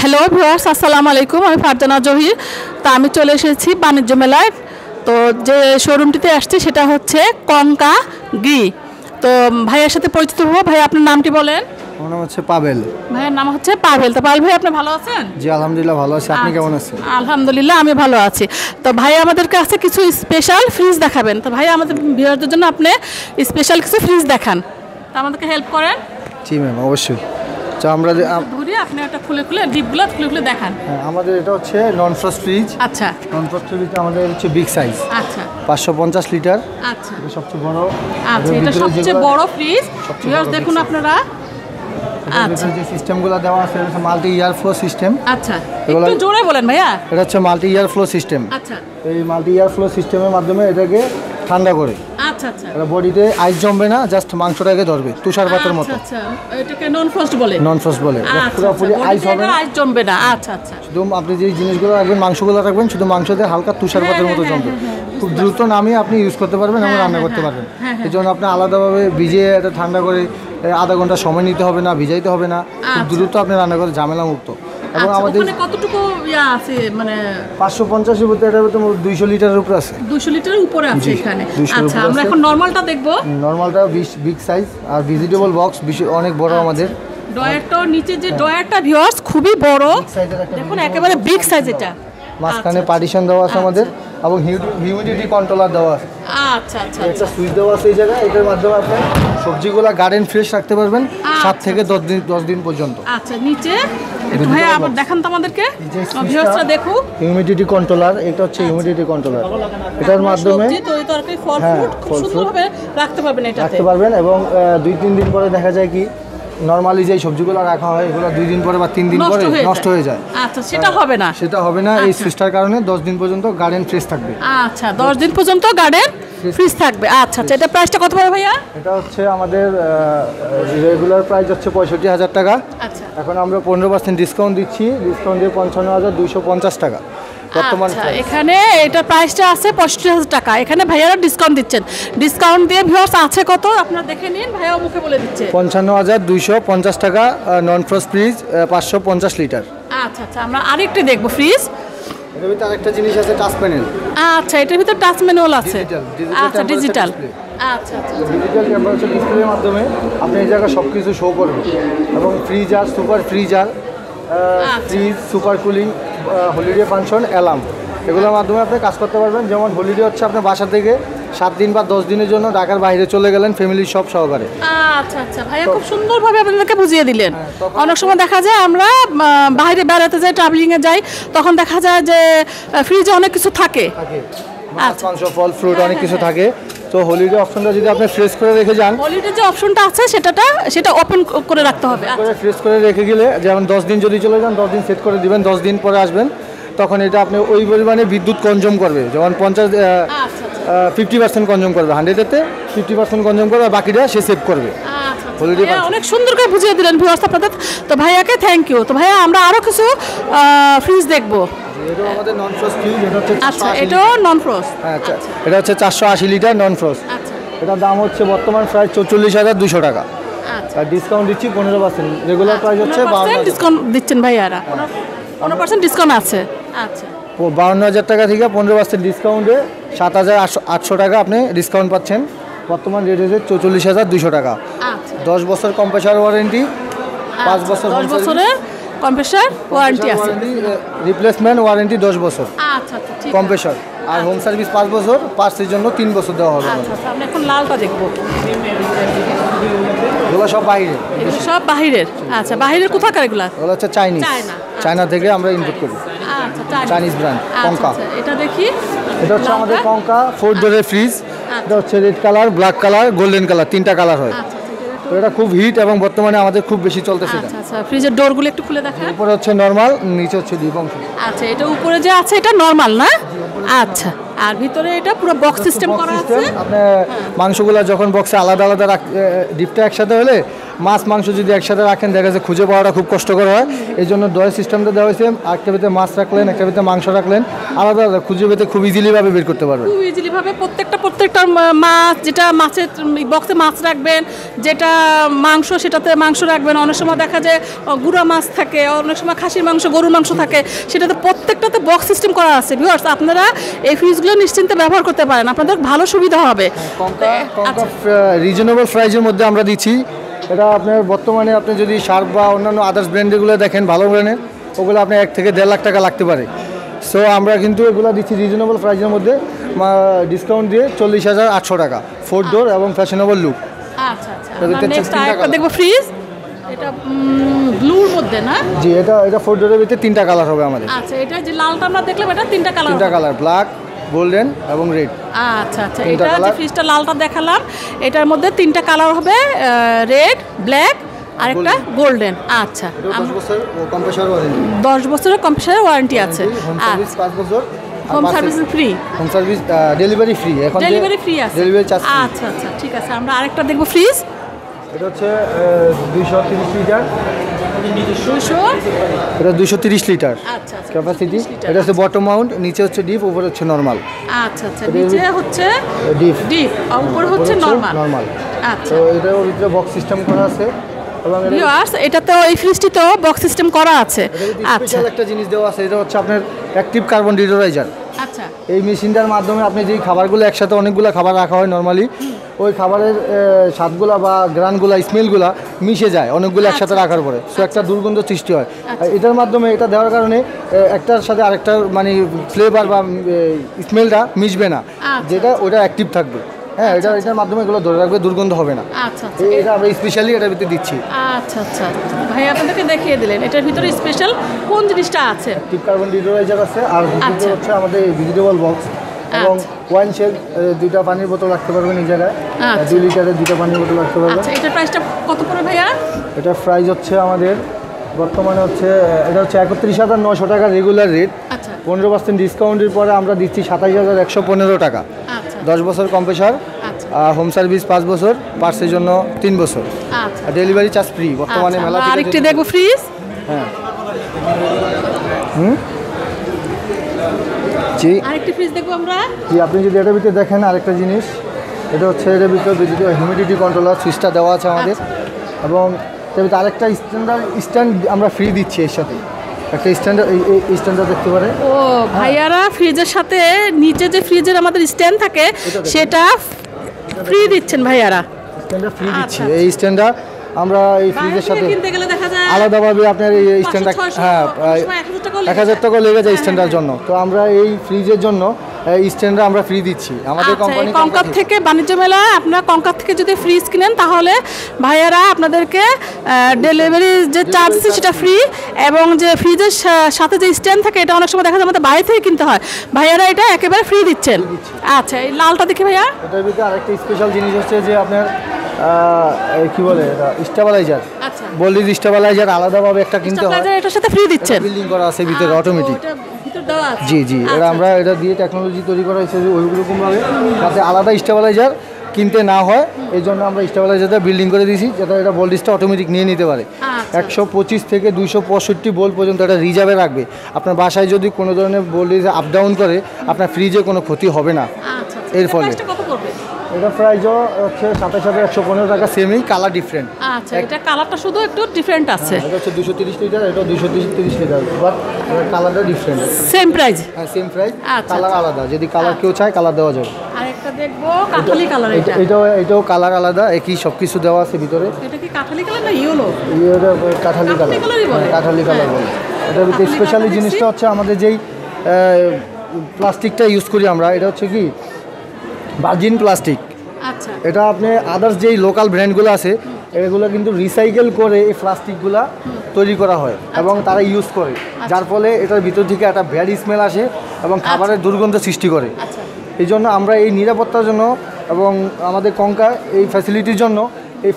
Hello viewers, আসসালামু আলাইকুম। আমি ফারজানা জহির। তো আমি চলে এসেছি বাণিজ্য মেলায়। তো যে শোরুমটিতে আসছি সেটা হচ্ছে konka Gree। তো ভাইয়ের সাথে পরিচিত হবো। ভাই, আপনার নামটি বলেন। আমার নাম হচ্ছে পাবেল। ভাইয়ের নাম হচ্ছে পাবেল। তো পাবেল ভাই, আপনি ভালো আছেন? জি আলহামদুলিল্লাহ ভালো আছি। আপনি কেমন আছেন? আলহামদুলিল্লাহ আমি ভালো আছি। তো ভাই আমাদের কাছে কিছু স্পেশাল ফ্রিজ দেখাবেন। তো ভাই, আমাদের ভিউয়ারদের জন্য আপনি স্পেশাল কিছু ফ্রিজ দেখান, তো আমাদেরকে হেল্প করেন। জি ম্যাম, অবশ্যই। তো আমরা ধরি আপনি একটা খুলে ডিপগুলো খুলে দেখান। আমাদের এটা হচ্ছে নন ফ্রস্ট ফ্রিজ। আচ্ছা, নন ফ্রস্ট ফ্রিজ আমাদের হচ্ছে বিগ সাইজ। আচ্ছা, 550 লিটার। আচ্ছা, এটা সবচেয়ে বড়। আচ্ছা, এটা সবচেয়ে বড় ফ্রিজ। ভিউয়ার্স দেখুন আপনারা। আচ্ছা, যে সিস্টেমগুলো দেওয়া আছে এটা হচ্ছে মাল্টি ইয়ার ফ্লো সিস্টেম। আচ্ছা, একটু জোরে বলেন ভাইয়া। এটা হচ্ছে মাল্টি ইয়ার ফ্লো সিস্টেম। আচ্ছা, এই মাল্টি ইয়ার ফ্লো সিস্টেমের মাধ্যমে এটাকে ঠান্ডা করে। আচ্ছা আচ্ছা, এটা বডিতে আইস জমবে না, জাস্ট মাংসটাকে ধরবে তুষারপাতের মতো। আচ্ছা, এটাকে নন ফ্রস্ট বলে। নন ফ্রস্ট বলে। পুরোপুরি আইস হবে না, আইস জমবে না। আচ্ছা আচ্ছা, শুধু আপনি যে জিনিসগুলো রাখবেন, মাংসগুলো রাখবেন, শুধু মাংসতে হালকা তুষারপাতের মতো জমবে। খুব দ্রুত নামিয়ে আপনি ইউজ করতে পারবেন এবং রান্না করতে পারবেন। এই জন্য আপনি আলাদাভাবে ভিজিয়ে এটা ঠান্ডা করে আধা ঘন্টা সময় নিতে হবে না, ভিজাইতে হবে না। খুব দ্রুত আপনি রান্না করে ঝামেলা মুক্ত। এবং আমাদের কতটুকু আছে, মানে 550 ভিতরে, এটার ভিতরে 200 লিটারের উপরে আছে। 200 লিটারের উপরে আছে এখানে। আচ্ছা, আমরা এখন নরমালটা দেখব। নরমালটা বিগ সাইজ আর ভেজিটেবল বক্স অনেক বড় আমাদের। ডয়ারটা নিচে যে ডয়ারটা ভিউয়ার্স খুবই বড়, দেখুন একেবারে বিগ সাইজ। এটা মাঝখানে পার্টিশন দেওয়া আছে আমাদের এবং হিউমিডিটি কন্ট্রোলার দেওয়া আছে। আচ্ছা আচ্ছা, একটা সুইচ দেওয়া আছে এই জায়গায়। এটার মাধ্যমে আপনি সবজিগুলো গার্ডেন ফ্রেশ রাখতে পারবেন 7 থেকে 10 দিন পর্যন্ত। আচ্ছা, নিচে একটু ভাই আবার দেখান তো আমাদেরকে, ভিউয়ার্সরা দেখুন। হিউমিডিটি কন্ট্রোলার, এটা হচ্ছে হিউমিডিটি কন্ট্রোলার। এটার মাধ্যমে সবজি তরি তরকারি ফল ফ্রুট খুব সুন্দরভাবে রাখতে পারবেন। এটাতে রাখতে পারবেন এবং 2-3 দিন পরে দেখা যায় কি নরমালি যে সবজিগুলো রাখা হয় এগুলো 2 দিন পরে বা 3 দিন পরে নষ্ট হয়ে যায়। আচ্ছা, সেটা হবে না। সেটা হবে না। এই সুইচটার কারণে 10 দিন পর্যন্ত গার্ডেন ফ্রেশ থাকবে। আচ্ছা, 10 দিন পর্যন্ত গার্ডেন ফ্রিজ থাকবে। আচ্ছা আচ্ছা, এটা প্রাইসটা কত পড়বে ভাইয়া? এটা হচ্ছে আমাদের রেগুলার প্রাইস হচ্ছে 65,000 টাকা। আচ্ছা, এখন আমরা 15% ডিসকাউন্ট দিচ্ছি। ডিসকাউন্ট দিয়ে 55,250 টাকা বর্তমান। এখানে এটা প্রাইসটা আছে 65,000 টাকা। এখানে ভাইয়ারা ডিসকাউন্ট দিচ্ছেন। ডিসকাউন্ট দিয়ে ভিউয়ার্স আছে কত আপনারা দেখে নিন, ভাইয়া মুখে বলে দিচ্ছে। 55,250 টাকা নন ফ্রস্ট ফ্রিজ 550 লিটার। আচ্ছা আচ্ছা, আমরা আরেকটা দেখবো ফ্রিজ। এর ভিতরে আরেকটা জিনিস আছে, টাচ প্যানেল। আচ্ছা, এটার ভিতরে টাচ ম্যানুয়াল আছে। আচ্ছা, ডিজিটাল। আচ্ছা আচ্ছা, ডিজিটাল টেম্পারেচার ডিসপ্লের মাধ্যমে আপনি এই জায়গায় সব কিছু শো করবেন। এবং freezer, super freezer, fridge, super cooling, holiday function, alarm, এগুলোর মাধ্যমে আপনি কাজ করতে পারবেন। যেমন হলিডে হচ্ছে আপনার বাসা থেকে 7 দিন বা 10 দিনের জন্য ঢাকার বাইরে চলে গেলেন ফ্যামিলির সব সহকারে। আচ্ছা আচ্ছা, ভাইয়া খুব সুন্দরভাবে আপনাদেরকে বুঝিয়ে দিলেন। অনেক সময় দেখা যায় আমরা বাইরে বেড়াতে যাই, ট্রাভেলিংয়ে যাই, তখন দেখা যায় যে ফ্রিজে অনেক কিছু থাকে, মাছ, মাংস, ফল, ফ্রুট অনেক কিছু থাকে। তো হলিডে অপশনটা যদি আপনি ফ্রেশ করে রেখে যান, হলিডে যে অপশনটা আছে সেটা ওপেন করে রাখতে হবে। ফ্রেশ করে রেখে গেলে, যেমন 10 দিন যদি চলে যান, 10 দিন সেট করে দিবেন, 10 দিন পরে আসবেন, তখন এটা আপনি ওই পরিমাণে বিদ্যুৎ কনজিউম করবে। যেমন 50% কনজিউম করবে, 100-এতে 50% কনজিউম করবে, বাকিটা সে সেভ করবে। অনেক সুন্দর করে বুঝিয়ে দিলেন ভিউয়ার্স আপনাদের। তো ভাইয়াকে থ্যাংক ইউ। তো ভাইয়া আমরা আরও কিছু ফ্রিজ দেখবো। এটা আমাদের নন ফ্রস্ট ফ্রিজ। এটা হচ্ছে আচ্ছা, এটাও নন ফ্রস্ট। আচ্ছা, এটা হচ্ছে 480 লিটার নন ফ্রস্ট। আচ্ছা, এটার দাম হচ্ছে বর্তমান প্রায় 44,200 টাকা। আচ্ছা, আর ডিসকাউন্ট দিচ্ছি 15%। রেগুলার প্রাইস হচ্ছে 52,000। ডিসকাউন্ট দিচ্ছেন ভাইয়ারা? 15% ডিসকাউন্ট আছে। আচ্ছা, 52,000 টাকা থেকে 15% ডিসকাউন্টে 7,800 টাকা আপনি ডিসকাউন্ট পাচ্ছেন। বর্তমান রেট হচ্ছে 44,200 টাকা। আচ্ছা, 10 বছর কম্প্রেসার ওয়ারেন্টি, 5 বছর 10 বছরের কম্প্রেসার ওয়ারেন্টি আছে। রিপ্লেসমেন্ট ওয়ারেন্টি 10 বছর আচ্ছা আচ্ছা, ঠিক কম্প্রেসার। আর হোম সার্ভিস 5 বছর, পার্টসের জন্য 3 বছর দেওয়া হবে। আচ্ছা আচ্ছা, আমরা এখন লালটা দেখবো। এগুলো সব বাইরে, এগুলো সব বাহিরের। আচ্ছা, বাহিরের কোথাকার এগুলা? এগুলো হচ্ছে চায়না থেকে আমরা ইম্পোর্ট করি। আচ্ছা, চাইনিজ ব্র্যান্ড konka। এটা দেখি। এটা হচ্ছে আমাদের konka 4 ডোরের ফ্রিজ। এটা হচ্ছে red colour, black colour, golden colour, 3টা কালার হয়। তো এটা খুব হিট এবং বর্তমানে আমাদের খুব বেশি চলতেছে। আচ্ছা আচ্ছা, ফ্রিজের ডোরগুলো একটু খুলে দেখান। উপরে হচ্ছে নরমাল, নিচে হচ্ছে ডিপ অংশ। আচ্ছা, এটা উপরে যে আছে এটা নরমাল না? আচ্ছা, আর ভিতরে এটা পুরো বক্স সিস্টেম করা আছে। আপনি মাংসগুলো যখন বক্সে আলাদা আলাদা ডিপটা একসাথে হলে মাছ মাংস যদি একসাথে রাখেন দেখা যাচ্ছে খুঁজে পাওয়াটা খুব কষ্টকর হয়। এই জন্য ড্রয়ার সিস্টেমটা দেওয়া হয়েছে, একটা ভিতরে মাছ রাখলেন, একটা ভিতরে মাংস রাখলেন, আলাদা আলাদা খুঁজে পেতে খুব ইজিলিভাবে বের করতে পারবেন। খুব ইজিলিভাবে প্রত্যেকটা মাছ, যেটা মাছের বক্সে মাছ রাখবেন, যেটা মাংস সেটাতে মাংস রাখবেন। অনেক সময় দেখা যায় গুঁড়া মাছ থাকে, অনেক সময় খাসির মাংস, গরুর মাংস থাকে, সেটাতে প্রত্যেকটাতে বক্স সিস্টেম করা আছে। ভিউয়ার্স, আপনারা এই ফ্রিজগুলো নিশ্চিন্তে ব্যবহার করতে পারেন, আপনাদের ভালো সুবিধা হবে। konka রিজনেবল প্রাইসের মধ্যে আমরা দিচ্ছি। এটা আপনার বর্তমানে আপনি যদি শার্প বা অন্যান্য আদার্স ব্র্যান্ডেরগুলো দেখেন ভালো ব্র্যান্ডের, ওগুলো আপনার 1 থেকে 1.5 লাখ টাকা লাগতে পারে। সো আমরা কিন্তু এগুলো দিচ্ছি রিজনেবল প্রাইসের মধ্যে, ডিসকাউন্ট দিয়ে 40,800 টাকা, 4 ডোর এবং ফ্যাশনেবল লুক। আচ্ছা আচ্ছা, নেক্সট আরেকটা দেখবো ফ্রিজ, এটা ব্লুর মধ্যে না? জি, এটা 4 ডোরের ভিতরে 3টা কালার হবে আমাদের। আচ্ছা, এটা যে লালটা আমরা দেখলাম, এটা 3টা কালার। 3টা কালার, ব্ল্যাক, গোল্ডেন এবং রেড। আচ্ছা আচ্ছা, এটা যে ফ্রিজটা লালটা দেখালাম, এটার মধ্যে 3টা কালার হবে, রেড, ব্ল্যাক আর একটা গোল্ডেন। আচ্ছা, 10 বছর কম্প্রেসার ওয়ারেন্টি, 10 বছরের কম্প্রেসার ওয়ারেন্টি আছে। হোম সার্ভিস 5 বছর, home service free, home service delivery free. এখন ডেলিভারি ফ্রি আছে, ডেলিভারি চার্জ। আচ্ছা আচ্ছা, ঠিক আছে। আমরা আরেকটা দেখবো ফ্রিজ, এটা হচ্ছে 230 লিটার। 200, এটা 230 লিটার আচ্ছা আচ্ছা, ক্যাপাসিটি। এটা হচ্ছে বটম মাউন্ট, নিচে হচ্ছে ডিপ, উপরে হচ্ছে নরমাল। আচ্ছা আচ্ছা, নিচে হচ্ছে ডিপ, ডিপ, আর উপরে হচ্ছে নরমাল। আচ্ছা, তো এটার ভিতরে বক্স সিস্টেম করা আছে এবং ভিউয়ার্স, এটাতেও এই ফ্রিজটিতেও বক্স সিস্টেম করা আছে। আচ্ছা, স্পেশাল একটা জিনিস দেওয়া আছে, এটা হচ্ছে আপনার অ্যাক্টিভ কার্বন ডিটোরাইজার। আচ্ছা, এই মেশিনটার মাধ্যমে আপনি যেই খাবারগুলো একসাথে অনেকগুলো খাবার রাখা হয় নর্মালি, ওই খাবারের স্বাদগুলা বা গ্রানগুলা, স্মেলগুলা মিশে যায় অনেকগুলো একসাথে রাখার পরে, সো একটা দুর্গন্ধ সৃষ্টি হয়। এটার মাধ্যমে, এটা দেওয়ার কারণে একটার সাথে আরেকটার মানে ফ্লেভার বা স্মেলটা মিশবে না, যেটা ওটা অ্যাক্টিভ থাকবে। হ্যাঁ, এটার মাধ্যমে এগুলো ধরে রাখবে, দুর্গন্ধ হবে না। আচ্ছা আচ্ছা, এটা আমরা স্পেশালি এটার ভিতরে দিচ্ছি। আচ্ছা আচ্ছা, ভাই আপনাদেরকে দেখিয়ে দিলেন এটার ভিতরে স্পেশাল কোন জিনিসটা আছে। অ্যাক্টিভ কার্বন ডিটোরাইজার আছে, আর ভিতরে হচ্ছে আমাদের ভেজিটেবল বক্স এবং ওয়াইন শেক, 2টা পানির বোতল রাখতে পারবেন এই জায়গায়, 2 লিটারের 2টা পানির বোতল রাখতে পারবেন। আচ্ছা, এটার প্রাইসটা কত পড়ে ভাইয়া? এটার প্রাইস হচ্ছে আমাদের বর্তমানে হচ্ছে, এটা হচ্ছে 31,900 টাকা রেগুলার রেট। আচ্ছা, 15% ডিসকাউন্টের পরে আমরা দিচ্ছি 27,115 টাকা। আচ্ছা, 10 বছর কম্প্রেসার, আচ্ছা, হোম সার্ভিস 5 বছর, পার্সের জন্য 3 বছর, আচ্ছা, আর ডেলিভারি চার্জ ফ্রি বর্তমানে মেলা থেকে। আরেকটি দেখবো ফ্রিজ। হ্যাঁ, জি, আরেকটি ফ্রিজ দেখবো আমরা। জি, আপনি যদি এটার ভিতরে দেখেন আরেকটা জিনিস, এটা হচ্ছে এটার ভিতরে হিউমিডিটি কন্ট্রোলার সুইচটা দেওয়া আছে আমাদের, এবং এটার ভিতরে আরেকটা স্ট্যান্ড আমরা ফ্রি দিচ্ছি এর সাথে। একটা স্ট্যান্ডার, এই স্ট্যান্ডটা দেখতে পারে। ও ভাইয়ারা, ফ্রিজের সাথে নিচে যে ফ্রিজের আমাদের স্ট্যান্ড থাকে সেটা ফ্রি দিচ্ছেন ভাইয়ারা। স্ট্যান্ডটা ফ্রি দিচ্ছি। এই স্ট্যান্ডটা আমরা এই ফ্রিজের সাথে কিনতে গেলে দেখা যায় আলাদাভাবে আপনার এই স্ট্যান্ডটা, হ্যাঁ, 1000 টাকা লেগে যায় স্ট্যান্ডার জন্য। তো আমরা এই ফ্রিজের জন্য এই স্ট্যান্ডটা আমরা ফ্রি দিচ্ছি আমাদের কোম্পানি কঙ্কার থেকে। বাণিজ্য মেলায় আপনারা কঙ্কার থেকে যদি ফ্রিজ কিনেন তাহলে ভাইয়ারা আপনাদেরকে ডেলিভারি যে চার্জ আছে সেটা ফ্রি, এবং যে ফ্রিজের সাথে যে স্ট্যান্ড থাকে এটা অনেক সময় দেখা যায় আমাদের বাইরে থেকে কিনতে হয়, ভাইয়ারা এটা একেবারে ফ্রি দিচ্ছেন। আচ্ছা, এই লালটা দেখি ভাইয়া। এটার ভিতরে আরেকটা স্পেশাল জিনিস হচ্ছে যে আপনার কি বলে এটা, স্টেবিলাইজার। আচ্ছা, বলির স্টেবিলাইজার আলাদাভাবে একটা কিনতে হয়, এটার সাথে ফ্রি দিচ্ছেন, বিল্ডিং করা আছে ভিতরে অটোমেটিক। জি জি, এটা আমরা এটা দিয়ে টেকনোলজি তৈরি করা হয়েছে ওইরকমভাবে যাতে আলাদা স্টেবিলাইজার কিনতে না হয়, এই জন্য আমরা স্টেবিলাইজারটা বিল্ডিং করে দিয়েছি, যাতে এটা ভোল্টেজটা অটোমেটিক নিয়ে নিতে পারে। 125 থেকে 265 ভোল্ট পর্যন্ত এটা রিজার্ভে রাখবে। আপনার বাসায় যদি কোনো ধরনের ভোল্টেজ আপ ডাউন করে, আপনার ফ্রিজে কোনো ক্ষতি হবে না এর ফলে। এটা প্রাইসও হচ্ছে 27,115 টাকা, সেমই, কালার ডিফারেন্ট। আচ্ছা, এটা কালারটা শুধু একটু ডিফারেন্ট আছে। এটা হচ্ছে 230 লিটার, এটা 230 লিটার, বাট কালারটা ডিফারেন্ট। Same price? হ্যাঁ, সেম প্রাইস, কালার আলাদা। যদি কালার কেউ চায় কালার দেওয়া যাবে। আরেকটা দেখবো কাঠালি কালার। এটাও কালার আলাদা, একই সব কিছু দেওয়া আছে ভিতরে। এটা কি কাঠালি কালার না ইয়েলো? এটা কাঠালি কালার, কাঠালি কালার বলে। এটার ভিতরে স্পেশালি জিনিসটা হচ্ছে আমাদের যেই প্লাস্টিকটা ইউজ করি আমরা, এটা হচ্ছে কি ভার্জিন প্লাস্টিক। আচ্ছা, এটা আপনি আদার্স যেই লোকাল ব্র্যান্ডগুলো আছে এগুলো কিন্তু রিসাইকেল করে এই প্লাস্টিকগুলো তৈরি করা হয় এবং তারা ইউজ করে, যার ফলে এটার ভিতর থেকে একটা ব্যাড স্মেল আসে এবং খাবারের দুর্গন্ধ সৃষ্টি করে। এই জন্য আমরা এই নিরাপত্তার জন্য এবং আমাদের কঙ্কা এই ফ্যাসিলিটির জন্য এই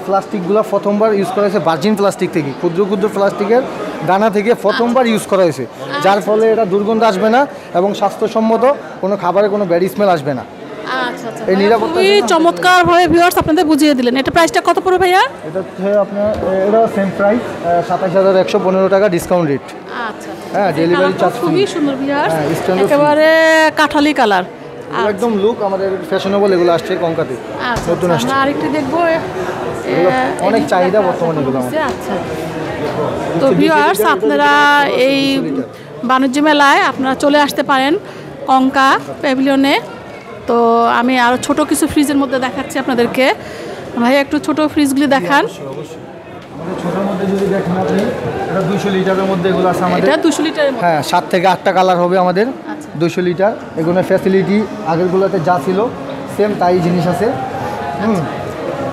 প্লাস্টিকগুলো প্রথমবার ইউজ করা হয়েছে ভার্জিন প্লাস্টিক থেকে, ক্ষুদ্র ক্ষুদ্র প্লাস্টিকের দানা থেকে প্রথমবার ইউজ করা হয়েছে, যার ফলে এটা দুর্গন্ধ আসবে না এবং স্বাস্থ্যসম্মত কোনো খাবারে কোনো ব্যাড স্মেল আসবে না। আচ্ছা আচ্ছা, এই নিরাপত্তা খুবই চমৎকারভাবে ভিউয়ার্স আপনাদের বুঝিয়ে দিলেন। এটা প্রাইসটা কত পড়বে ভাইয়া? এটা হচ্ছে আপনার এটা সেম প্রাইস 27,115 টাকা ডিসকাউন্ট রেট। আচ্ছা, হ্যাঁ, ডেলিভারি চার্জ খুবই সুন্দর ভিউয়ার্স, হ্যাঁ, স্ট্যান্ডার্ড একেবারে কাঠালি কালার, একদম লুক আমাদের ফ্যাশনেবল এগুলো আসছে কঙ্কাতে, নতুন আসছে। আমরা আরেকটু দেখবো, অনেক চাহিদা বর্তমানে এগুলো। আচ্ছা, তো ভিউয়ার্স আপনারা এই বাণিজ্য মেলায় আপনারা চলে আসতে পারেন কঙ্কা প্যাভিলিয়নে। তো আমি আরও ছোট কিছু ফ্রিজের মধ্যে দেখাচ্ছি আপনাদেরকে। ভাই একটু ছোট ফ্রিজগুলি দেখান। আমাদের ছোটোর মধ্যে যদি দেখেন আপনি, এটা 200 লিটারের মধ্যে এগুলো আছে আমাদের। এটা 200 লিটারের মধ্যে, হ্যাঁ, 7 থেকে 8টা কালার হবে আমাদের। 200 লিটার এগুলো ফ্যাসিলিটি আগেরগুলোতে যা ছিল সেম তাই জিনিস আছে।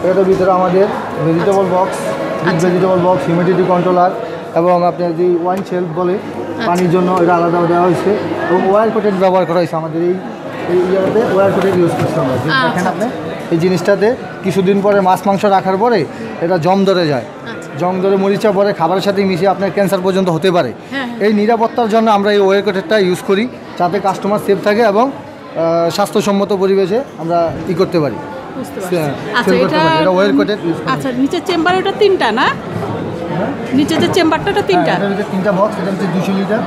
এটার ভিতরে আমাদের vegetable box, vegetable box, humidity controller এবং আপনার যে ওয়াইন শেলফ বলে পানির জন্য এটা আলাদা দেওয়া হয়েছে, এবং ওয়ার কোটেড ব্যবহার করা হয়েছে আমাদের এই ইয়াতে। ওয়ার কোটেড ইউজ করছি আমরা। দেখেন আপনি এই জিনিসটাতে কিছুদিন পরে মাছ মাংস রাখার পরে এটা জং ধরে যায়, জং ধরে মরিচা পরে খাবারের সাথে মিশিয়ে আপনার ক্যান্সার পর্যন্ত হতে পারে। এই নিরাপত্তার জন্য আমরা এই ওয়ার কোটেডটা ইউজ করি, যাতে কাস্টমার সেফ থাকে এবং স্বাস্থ্যসম্মত পরিবেশে আমরা করতে পারি। আচ্ছা, নিচের চেম্বার ওটা 3টা না? নিচে যে চেম্বারটা 3টা, 3টা বক্স। এটা হচ্ছে 200 লিটার।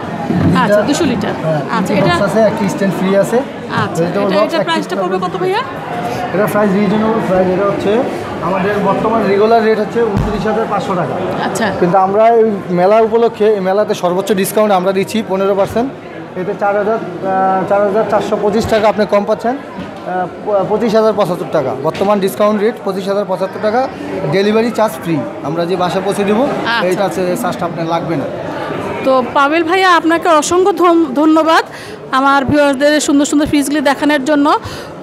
আচ্ছা, 200 লিটার। আচ্ছা, এটা আছে একটা স্ট্যান্ড ফ্রি আছে। আচ্ছা, এটা প্রাইসটা পড়বে কত ভাইয়া? এটা প্রাইস রিজনেবল প্রাইস। এটা হচ্ছে আমাদের বর্তমান রেগুলার রেট হচ্ছে 29,500 টাকা। আচ্ছা, কিন্তু আমরা এই মেলা উপলক্ষে এই মেলাতে সর্বোচ্চ ডিসকাউন্ট আমরা দিচ্ছি 15%। এতে 4,425 টাকা আপনি কম পাচ্ছেন, 25,075 টাকা বর্তমান ডিসকাউন্ট রেট, 25,075 টাকা। ডেলিভারি চার্জ ফ্রি, আমরা যে বাসায় পৌঁছে দেবো এইটা চার্জটা আপনার লাগবে না। তো পাবেল ভাইয়া আপনাকে অসংখ্য ধন্যবাদ আমার ভিউয়ার্সদের সুন্দর সুন্দর ফ্রিজগুলি দেখানোর জন্য।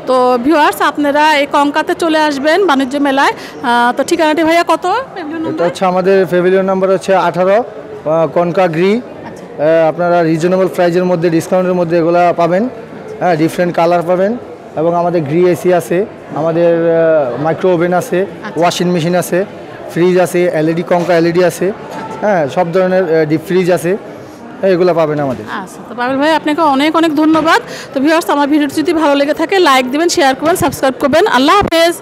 তো ভিউয়ার্স আপনারা এই কঙ্কাতে চলে আসবেন বাণিজ্য মেলায়। তো ঠিকানাটি ভাইয়া কত? এটা হচ্ছে আমাদের প্যাভিলিয়ন নাম্বার হচ্ছে 18, কনকা গ্রি। আপনারা রিজনেবল প্রাইজের মধ্যে ডিসকাউন্টের মধ্যে এগুলো পাবেন। হ্যাঁ, ডিফারেন্ট কালার পাবেন, এবং আমাদের গ্রি এসি আছে, আমাদের মাইক্রো ওভেন আছে, ওয়াশিং মেশিন আছে, ফ্রিজ আছে, এলইডি কঙ্কা এলইডি আছে। হ্যাঁ, সব ধরনের ডিপ ফ্রিজ আছে, এগুলো পাবেন আমাদের। আচ্ছা, তো পাবেল ভাই আপনাকে অনেক অনেক ধন্যবাদ। তো ভিউয়ার্স আমার ভিডিওটি যদি ভালো লেগে থাকে লাইক দিবেন, শেয়ার করবেন, সাবস্ক্রাইব করবেন। আল্লাহ হাফেজ।